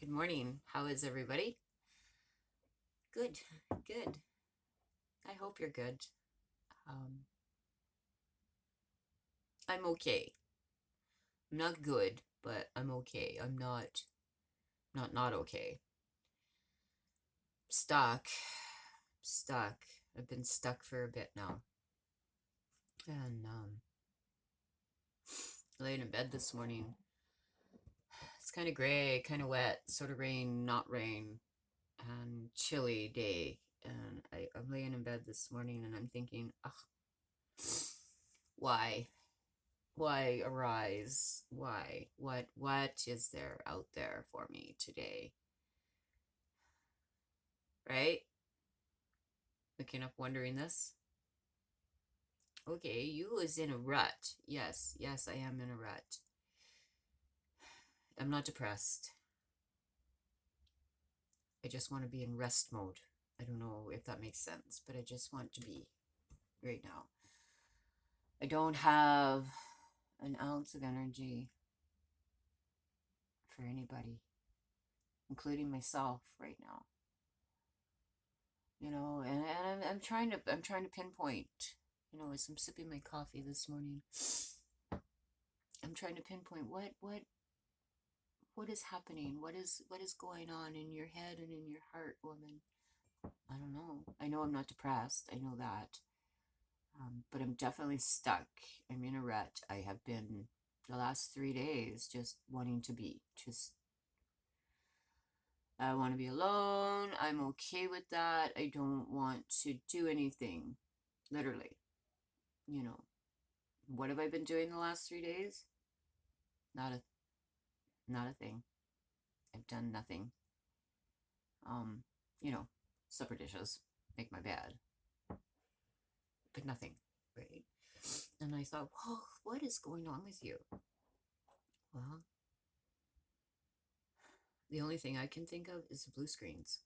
Good morning. How is everybody? Good, good. I hope you're good. Um, I'm okay. I'm not good, but I'm okay. I'm not okay. Stuck, stuck. I've been stuck for a bit now, and laying in bed this morning. It's kind of gray, kind of wet, sort of rain, not rain, and chilly day. And I'm laying in bed this morning, and I'm thinking, ugh, why? Why arise? Why? What is there out there for me today? Right? Looking up wondering this. Okay, you was in a rut. Yes, I am in a rut. I'm not depressed. I just want to be in rest mode. I don't know if that makes sense, but I just want to be right now. I don't have an ounce of energy for anybody, including myself right now. And I'm trying to pinpoint, as I'm sipping my coffee this morning, I'm trying to pinpoint what is happening, what is going on in your head and in your heart, woman. I don't know. I know I'm not depressed. I know that. But I'm definitely stuck. I'm in a rut. I have been the last 3 days just wanting to be. I want to be alone. I'm okay with that. I don't want to do anything, literally. You know, what have I been doing the last 3 days? Not a not a thing. I've done nothing. Um, you know, supper dishes, make my bed, but nothing, right? And I thought, whoa, what is going on with you? Well, the only thing I can think of is the blue screens.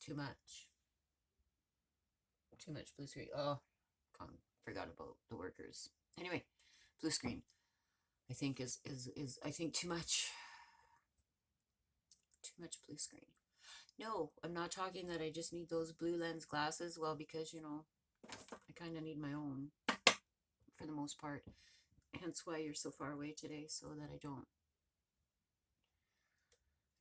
Too much. Too much blue screen. Oh, forgot about the workers. Anyway, blue screen. I think is I think too much. Too much blue screen. No, I'm not talking that I just need those blue lens glasses. Well, because I kind of need my own for the most part. Hence why you're so far away today, so that I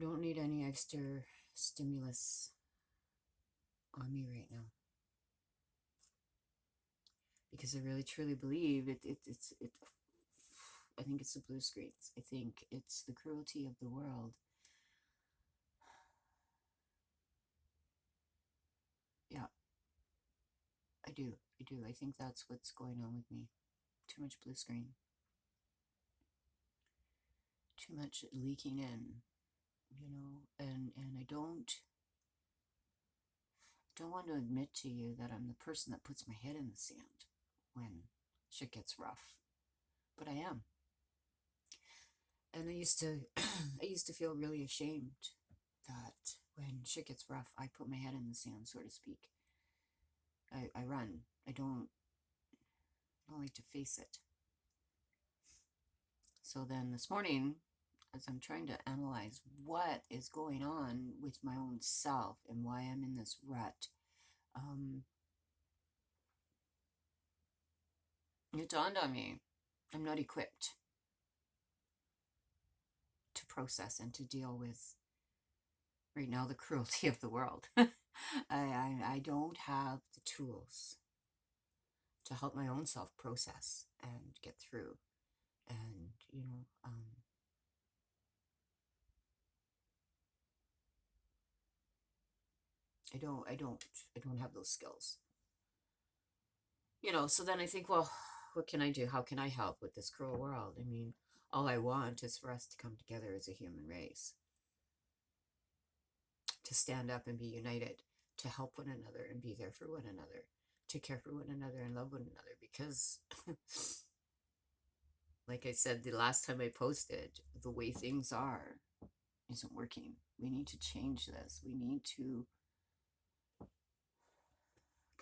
don't need any extra stimulus on me right now. Because I really truly believe it. I think it's the blue screens. I think it's the cruelty of the world. Yeah, I do. I do. I think that's what's going on with me. Too much blue screen. Too much leaking in, and I don't want to admit to you that I'm the person that puts my head in the sand when shit gets rough. But I am. And I used to I used to feel really ashamed that when shit gets rough, I put my head in the sand, so to speak. I run. I don't like to face it. So then this morning, as I'm trying to analyze what is going on with my own self and why I'm in this rut, it dawned on me I'm not equipped to process and to deal with right now the cruelty of the world. I don't have the tools to help my own self process and get through. And I don't have those skills. So then I think, well, what can I do? How can I help with this cruel world? I mean, all I want is for us to come together as a human race, to stand up and be united, to help one another and be there for one another, to care for one another and love one another. Because, like I said, the last time I posted, the way things are isn't working. We need to change this. We need to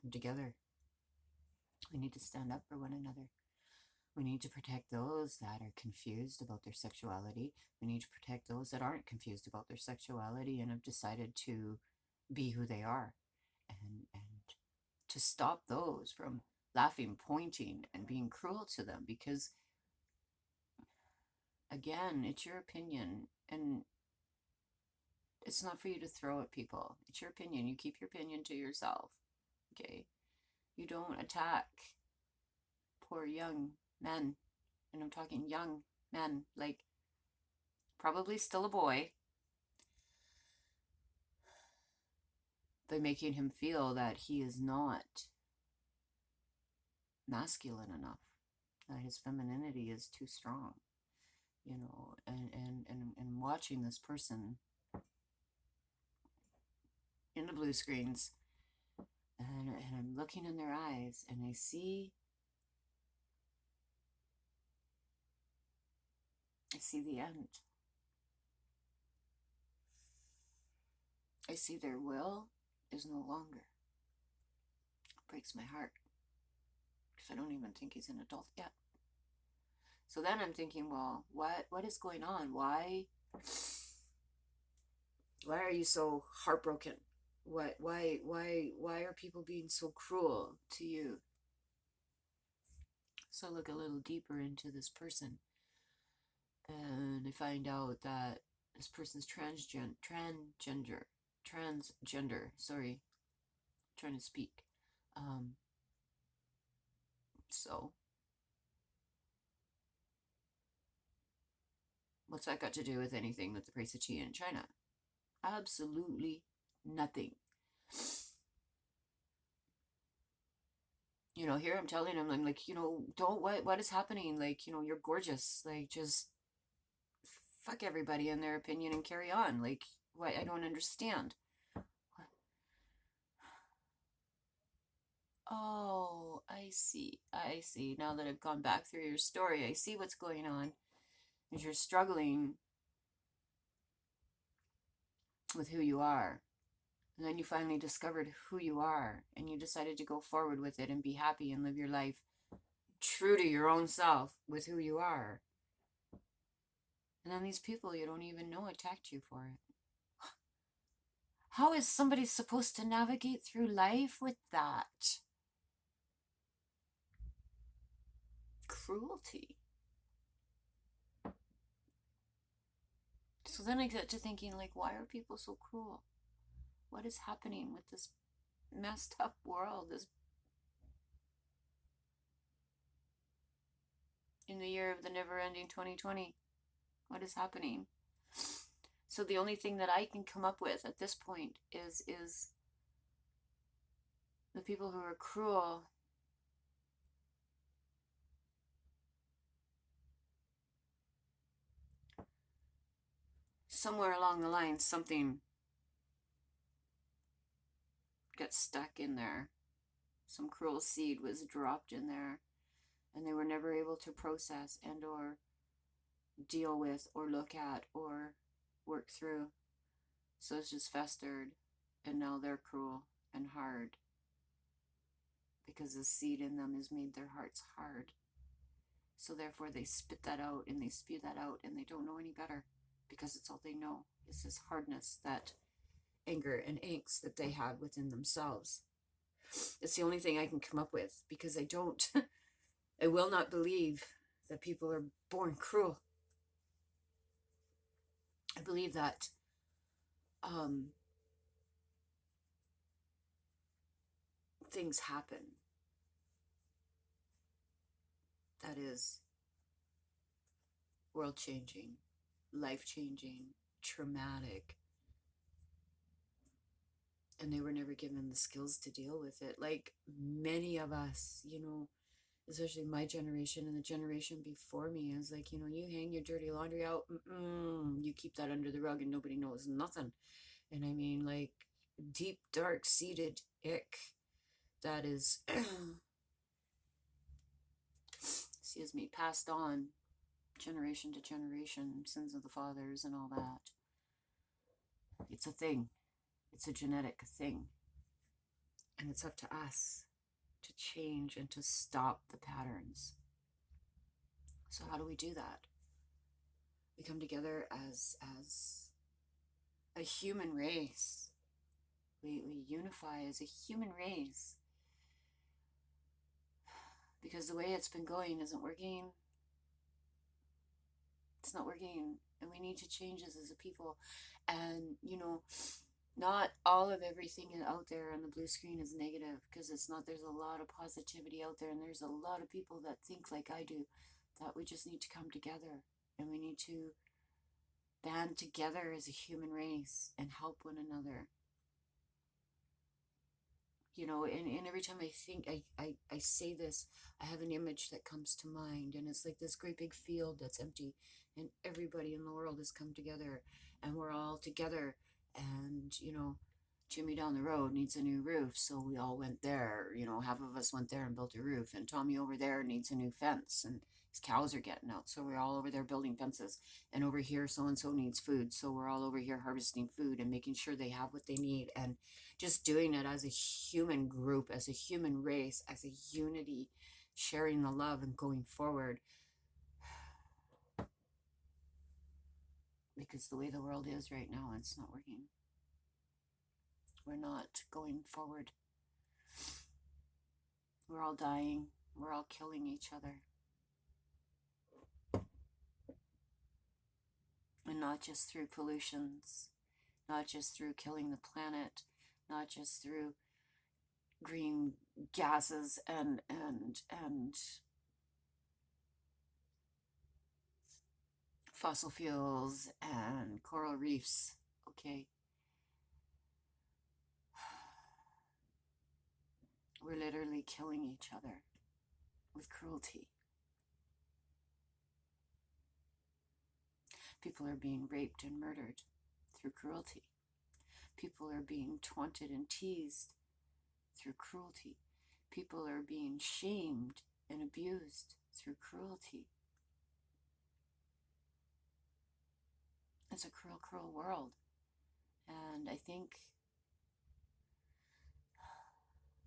come together. We need to stand up for one another. We need to protect those that are confused about their sexuality. We need to protect those that aren't confused about their sexuality and have decided to be who they are. And to stop those from laughing, pointing, and being cruel to them, because again, it's your opinion, and it's not for you to throw at people. It's your opinion. You keep your opinion to yourself. Okay? You don't attack poor young men. And I'm talking young men, like probably still a boy, by making him feel that he is not masculine enough, that his femininity is too strong, you know, and watching this person in the blue screens, and I'm looking in their eyes, and I see the end. I see their will is no longer. It breaks my heart, because I don't even think he's an adult yet. So then I'm thinking, well, what is going on? Why are you so heartbroken? Why are people being so cruel to you? So I look a little deeper into this person, and I find out that this person's transgender. Sorry, I'm trying to speak. So what's that got to do with anything with the price of tea in China? Absolutely nothing. You know, here I'm telling him, I'm like, you know, don't, what is happening? Like, you know, you're gorgeous. Like, just fuck everybody and their opinion and carry on. Like, what? I don't understand. Oh, I see. I see. Now that I've gone back through your story, I see what's going on. Is you're struggling with who you are. And then you finally discovered who you are, and you decided to go forward with it and be happy and live your life true to your own self with who you are. And then these people you don't even know attacked you for it. How is somebody supposed to navigate through life with that? Cruelty. So then I get to thinking, like, why are people so cruel? What is happening with this messed up world? This, in the year of the never-ending 2020, what is happening? So the only thing that I can come up with at this point is the people who are cruel somewhere along the line, something got stuck in there. Some cruel seed was dropped in there, and they were never able to process and or deal with or look at or work through. So it's just festered, and now they're cruel and hard because the seed in them has made their hearts hard. So therefore they spit that out and they spew that out, and they don't know any better, because it's all they know is this hardness, that anger and angst that they have within themselves. It's the only thing I can come up with, because I will not believe that people are born cruel. I believe that things happen that is world changing, life changing, traumatic, and they were never given the skills to deal with it. Like many of us, you know, especially my generation and the generation before me, is like, you know, you hang your dirty laundry out, you keep that under the rug and nobody knows nothing. And I mean, like, deep, dark seated ick that is excuse me, passed on generation to generation, sins of the fathers and all that. It's a thing. It's a genetic thing. And it's up to us to change and to stop the patterns. So how do we do that? We come together as a human race. We unify as a human race, because the way it's been going isn't working. It's not working, and we need to change this as a people. And not all of everything out there on the blue screen is negative, because it's not. There's a lot of positivity out there, and there's a lot of people that think like I do, that we just need to come together, and we need to band together as a human race and help one another. And every time I think, I say this, I have an image that comes to mind, and it's like this great big field that's empty, and everybody in the world has come together, and we're all together. And Jimmy down the road needs a new roof, so we all went there. Half of us went there and built a roof, and Tommy over there needs a new fence, and his cows are getting out, so we're all over there building fences. And over here, so and so needs food, so we're all over here harvesting food and making sure they have what they need, and just doing it as a human group, as a human race, as a unity, sharing the love and going forward. Because the way the world is right now, it's not working. We're not going forward. We're all dying. We're all killing each other. And not just through pollutions, not just through killing the planet, not just through green gases and fossil fuels and coral reefs. Okay. We're literally killing each other with cruelty. People are being raped and murdered through cruelty. People are being taunted and teased through cruelty. People are being shamed and abused through cruelty. It's a cruel, cruel world. And I think,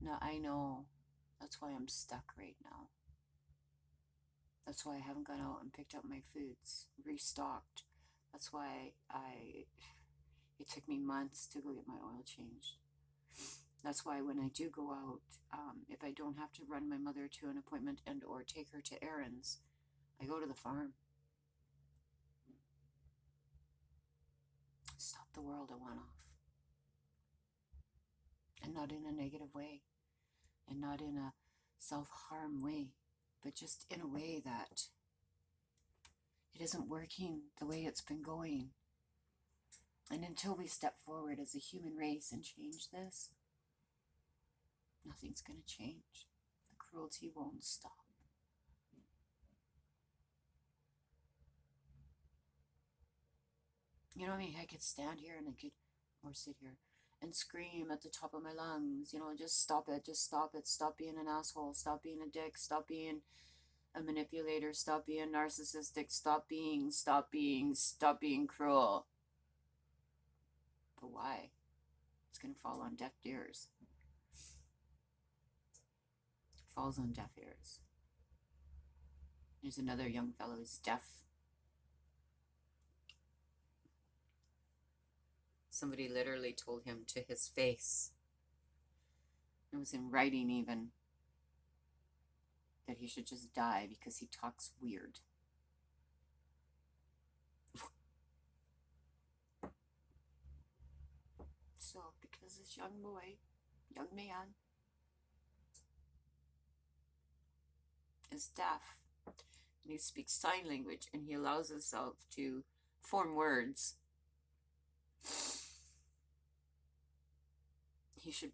no, I know that's why I'm stuck right now. That's why I haven't gone out and picked up my foods, restocked. That's why it took me months to go get my oil changed. That's why when I do go out, if I don't have to run my mother to an appointment and or take her to errands, I go to the farm. Stop the world a one-off. And not in a negative way, and not in a self-harm way, but just in a way that it isn't working the way it's been going. And until we step forward as a human race and change this, nothing's going to change. The cruelty won't stop. I could stand here and or sit here and scream at the top of my lungs, just stop it, stop being an asshole, stop being a dick, stop being a manipulator, stop being narcissistic, stop being cruel. But why? It's going to fall on deaf ears. It falls on deaf ears. There's another young fellow who's deaf. Somebody literally told him to his face, it was in writing even, that he should just die because he talks weird. So, because this young man, is deaf, and he speaks sign language, and he allows himself to form words, he should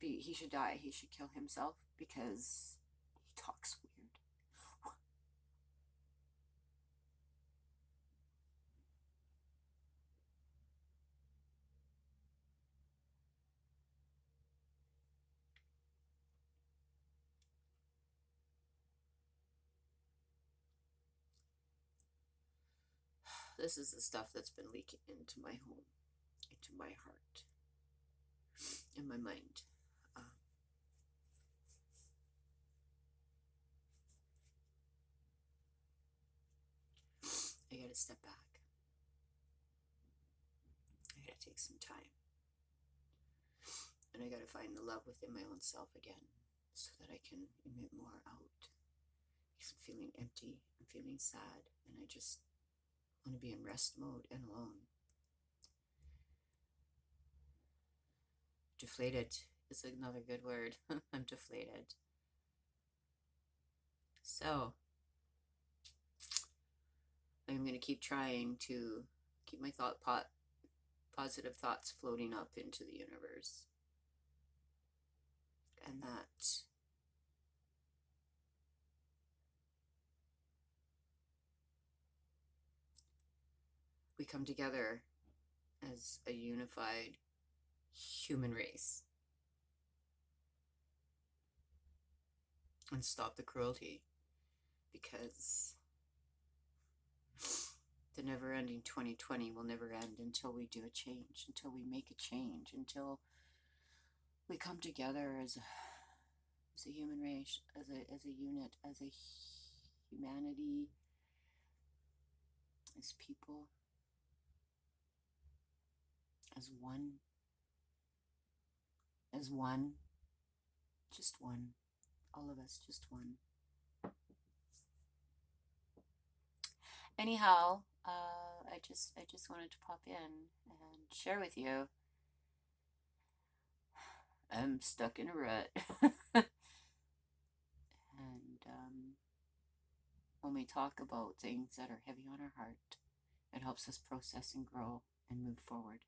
die, he should kill himself because he talks weird. This is the stuff that's been leaking into my home, into my heart, in my mind. step back. I gotta take some time. And I gotta find the love within my own self again so that I can emit more out. Because I'm feeling empty, I'm feeling sad, and I just want to be in rest mode and alone. Deflated is another good word. I'm deflated. So I'm going to keep trying to keep my positive thoughts floating up into the universe. And that we come together as a unified human race and stop the cruelty, because the never-ending 2020 will never end until we do a change, until we make a change, until we come together as a human race, as a unit, as a humanity, as people, as one, just one, all of us, just one. Anyhow, I just wanted to pop in and share with you. I'm stuck in a rut. And when we talk about things that are heavy on our heart, it helps us process and grow and move forward.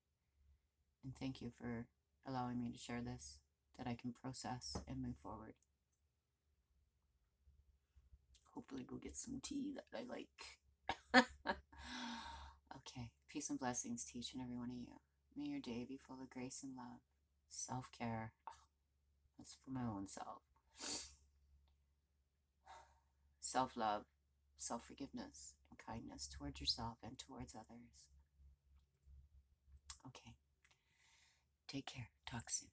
And thank you for allowing me to share this, that I can process and move forward. Hopefully go get some tea that I like. Okay, peace and blessings to each and every one of you. May your day be full of grace and love, self-care. That's for my own self. Self-love, self-forgiveness, and kindness towards yourself and towards others. Okay. Take care. Talk soon.